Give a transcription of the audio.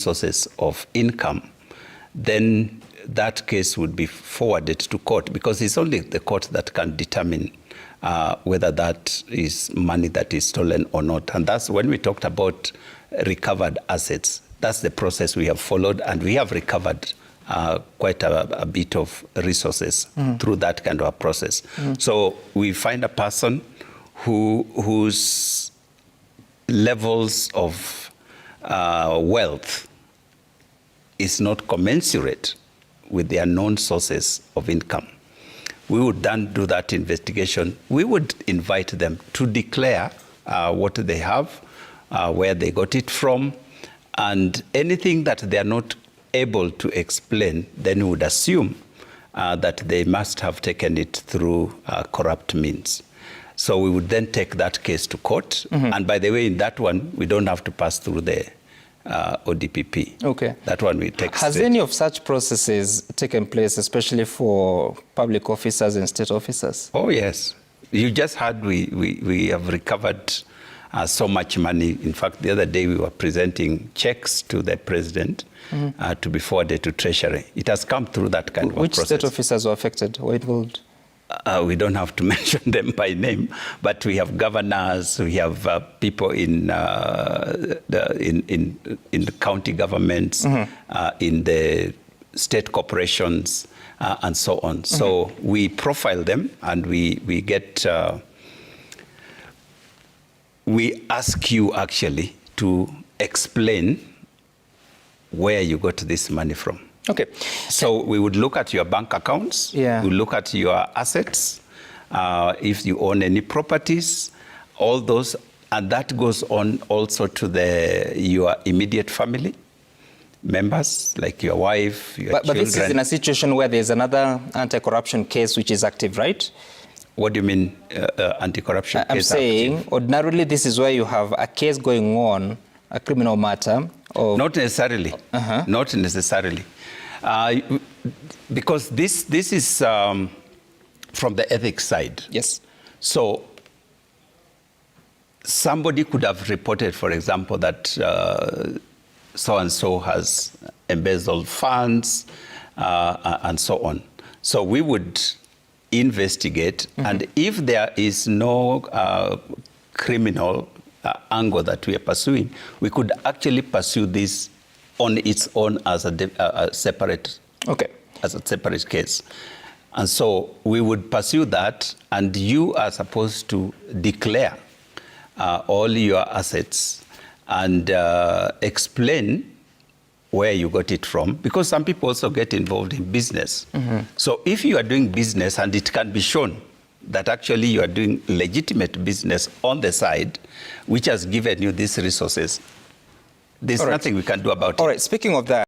sources of income, then that case would be forwarded to court, because it's only the court that can determine whether that is money that is stolen or not. And that's when we talked about recovered assets. That's the process we have followed, and we have recovered quite a bit of resources through that kind of a process. So we find a person whose levels of wealth is not commensurate with their known sources of income. We would then do that investigation. We would invite them to declare what they have, where they got it from, and anything that they are not able to explain, then we would assume that they must have taken it through corrupt means. So we would then take that case to court. And by the way, in that one, we don't have to pass through the ODPP. Okay. That one we take Has straight. any of such processes taken place, especially for public officers and state officers? Oh, yes. You just heard we have recovered so much money. In fact, the other day we were presenting checks to the president to be forwarded to Treasury. It has come through that kind of a process. Which state officers were affected or involved? We don't have to mention them by name, but we have governors, we have people in the county governments, in the state corporations, and so on. So we profile them, and we get. We ask you actually to explain where you got this money from. Okay. So we would look at your bank accounts, we look at your assets, if you own any properties, all those, and that goes on also to your immediate family members, like your wife, your children. But this is in a situation where there's another anti-corruption case which is active, right? What do you mean anti-corruption case? I'm saying ordinarily this is where you have a case going on, a criminal matter. Not necessarily. Not necessarily. Because this is from the ethics side. Yes. So somebody could have reported, for example, that so-and-so has embezzled funds and so on. So we would investigate, and if there is no criminal angle that we are pursuing, we could actually pursue this on its own as a separate, as a separate case. And so we would pursue that, and you are supposed to declare all your assets and explain where you got it from, because some people also get involved in business. So if you are doing business and it can be shown that actually you are doing legitimate business on the side, which has given you these resources, there's nothing we can do about it. All right, speaking of that,